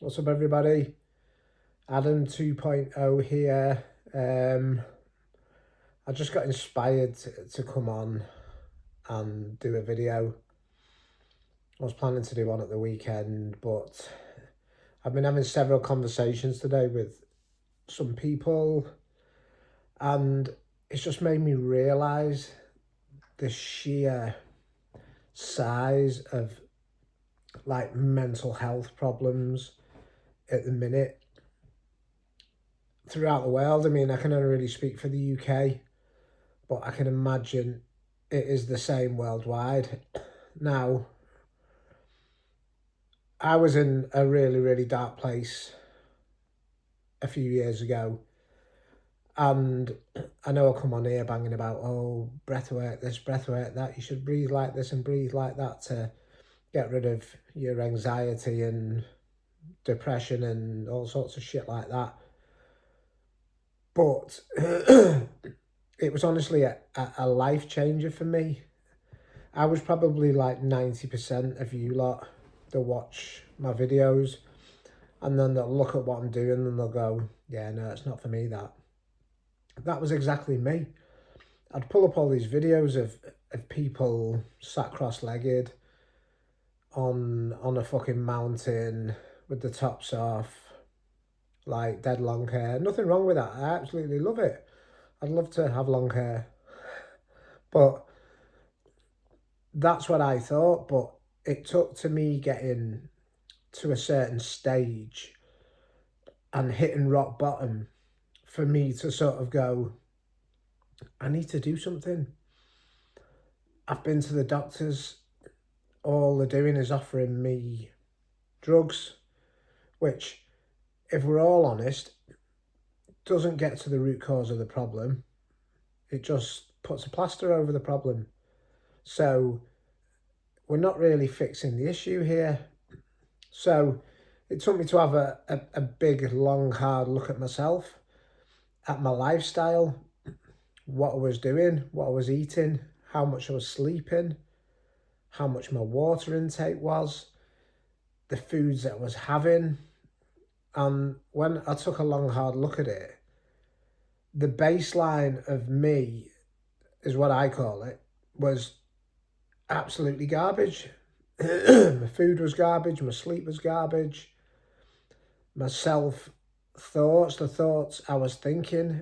What's up, everybody? Adam 2.0 here. I just got inspired to come on and do a video. I was planning to do one at the weekend, but I've been having several conversations today with some people, and it's just made me realise the sheer size of like mental health problems at the minute throughout the world. I mean, I can only really speak for the UK, but I can imagine it is the same worldwide. Now, I was in a really, really dark place a few years ago, and I know I come on here banging about, oh, breathwork this, breathwork that, you should breathe like this and breathe like that to get rid of your anxiety and depression and all sorts of shit like that. But it was honestly a life changer for me. I was probably like 90% of you lot that watch my videos, and then they'll look at what I'm doing and they'll go, yeah, no, it's not for me, that. That was exactly me. I'd pull up all these videos of people sat cross-legged on a fucking mountain with the tops off, like dead long hair. Nothing wrong with that. I absolutely love it. I'd love to have long hair. But that's what I thought. But it took to me getting to a certain stage and hitting rock bottom for me to sort of go, I need to do something. I've been to the doctors. All they're doing is offering me drugs, which, if we're all honest, doesn't get to the root cause of the problem. It just puts a plaster over the problem. So we're not really fixing the issue here. So it took me to have a big, long, hard look at myself, at my lifestyle, what I was doing, what I was eating, how much I was sleeping, how much my water intake was, the foods that I was having. And when I took a long, hard look at it, the baseline of me, is what I call it, was absolutely garbage. My food was garbage, my sleep was garbage, my self-thoughts, the thoughts I was thinking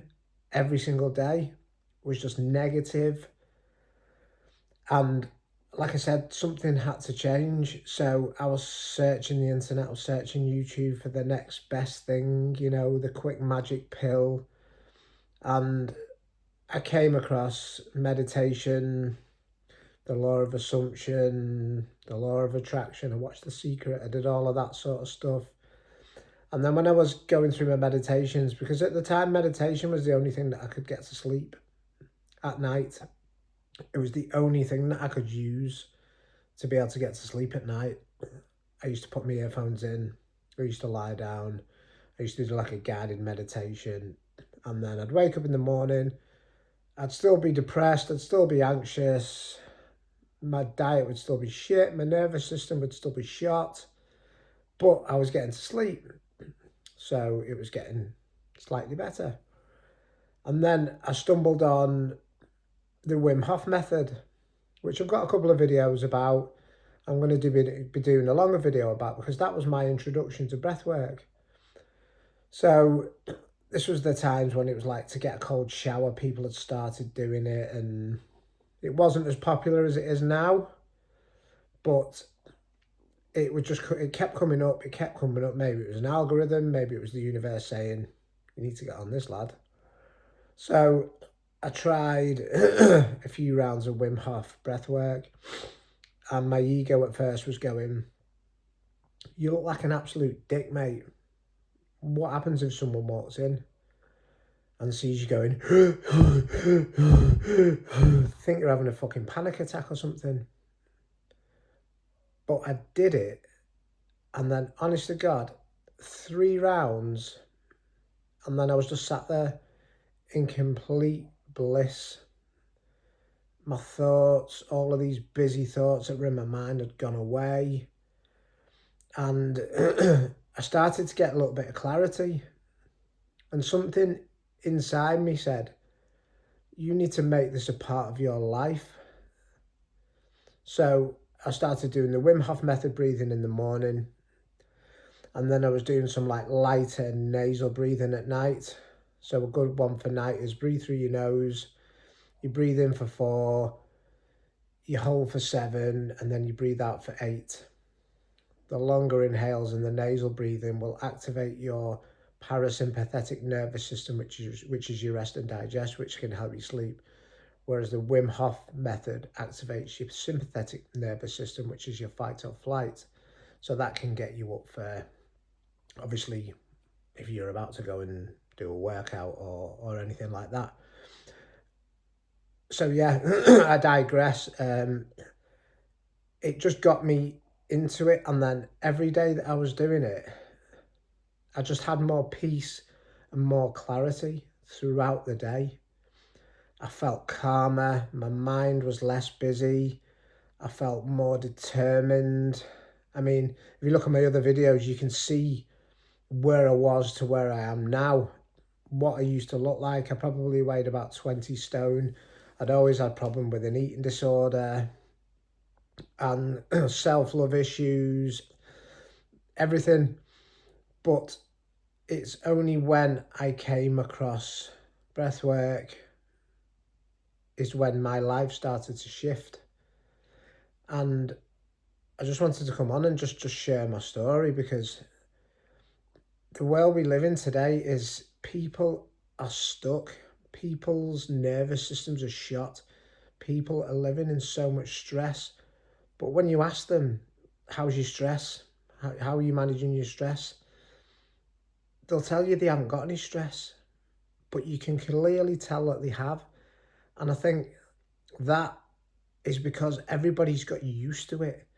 every single day was just negative. And like I said, something had to change. So I was searching the internet, I was searching YouTube for the next best thing, you know, the quick magic pill. And I came across meditation, the law of assumption, the law of attraction. I watched The Secret. I did all of that sort of stuff. And then when I was going through my meditations, because at the time meditation was the only thing that I could get to sleep at night. It was the only thing that I could use to be able to get to sleep at night. I used to put my earphones in. I used to lie down. I used to do like a guided meditation. And then I'd wake up in the morning. I'd still be depressed. I'd still be anxious. My diet would still be shit. My nervous system would still be shot. But I was getting to sleep. So it was getting slightly better. And then I stumbled on the Wim Hof method, which I've got a couple of videos about. I'm going to be doing a longer video about, because that was my introduction to breathwork. So this was the times when it was like to get a cold shower, people had started doing it, and it wasn't as popular as it is now, but it kept coming up, Maybe it was an algorithm, maybe it was the universe saying, you need to get on this, lad. So I tried a few rounds of Wim Hof breathwork, and my ego at first was going, you look like an absolute dick, mate. What happens if someone walks in and sees you going, think you're having a fucking panic attack or something? But I did it, and then, honest to God, 3 rounds, and then I was just sat there in complete bliss. My thoughts, all of these busy thoughts that were in my mind had gone away. And I started to get a little bit of clarity, and something inside me said, you need to make this a part of your life. So I started doing the Wim Hof method breathing in the morning, and then I was doing some like lighter nasal breathing at night. So a good one for night is breathe through your nose, you breathe in for 4, you hold for 7, and then you breathe out for 8. The longer inhales and the nasal breathing will activate your parasympathetic nervous system, which is your rest and digest, which can help you sleep. Whereas the Wim Hof method activates your sympathetic nervous system, which is your fight or flight. So that can get you up for, obviously, if you're about to go and do a workout or anything like that. So yeah, I digress. It just got me into it, and then every day that I was doing it, I just had more peace and more clarity throughout the day. I felt calmer, my mind was less busy, I felt more determined. I mean, if you look at my other videos, you can see where I was to where I am now, what I used to look like. I probably weighed about 20 stone. I'd always had problem with an eating disorder and self-love issues, everything. But it's only when I came across breathwork is when my life started to shift. And I just wanted to come on and just share my story, because the world we live in today is people are stuck. People's nervous systems are shot. People are living in so much stress. But when you ask them, how's your stress? How are you managing your stress? They'll tell you they haven't got any stress, but you can clearly tell that they have. And I think that is because everybody's got used to it.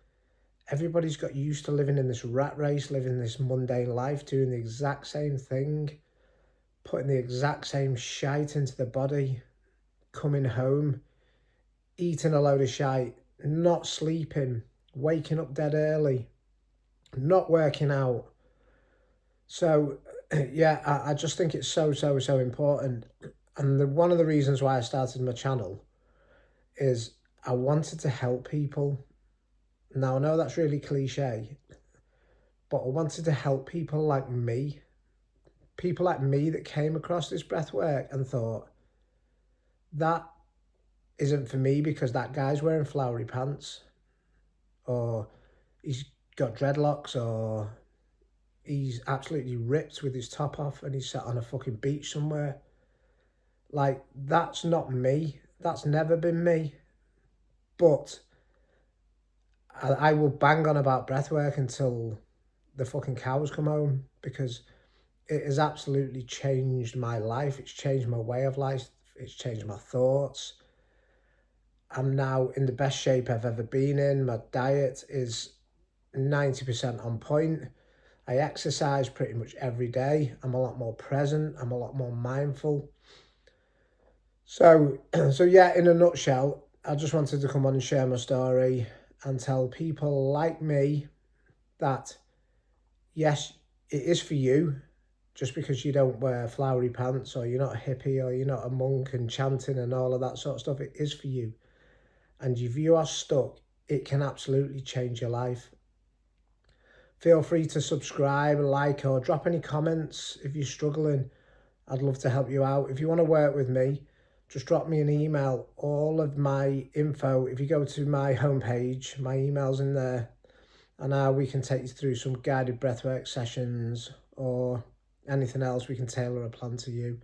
Everybody's got used to living in this rat race, living this mundane life, doing the exact same thing, putting the exact same shite into the body, coming home, eating a load of shite, not sleeping, waking up dead early, not working out. So, yeah, I just think it's so important. And one of the reasons why I started my channel is I wanted to help people. Now, I know that's really cliche, but I wanted to help people like me that came across this breath work and thought, that isn't for me because that guy's wearing flowery pants, or he's got dreadlocks, or he's absolutely ripped with his top off and he's sat on a fucking beach somewhere. Like, that's not me. That's never been me. But I will bang on about breathwork until the fucking cows come home, because it has absolutely changed my life. It's changed my way of life. It's changed my thoughts. I'm now in the best shape I've ever been in. My diet is 90% on point. I exercise pretty much every day. I'm a lot more present. I'm a lot more mindful. So yeah, in a nutshell, I just wanted to come on and share my story and tell people like me that, yes, it is for you. Just because you don't wear flowery pants, or you're not a hippie, or you're not a monk and chanting and all of that sort of stuff, it is for you. And if you are stuck, it can absolutely change your life. Feel free to subscribe, like, or drop any comments if you're struggling. I'd love to help you out. If you want to work with me, just drop me an email. All of my info, if you go to my homepage, my email's in there. And we can take you through some guided breathwork sessions, or anything else. We can tailor a plan to you.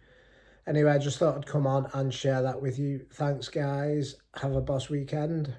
Anyway, I just thought I'd come on and share that with you. Thanks, guys. Have a boss weekend.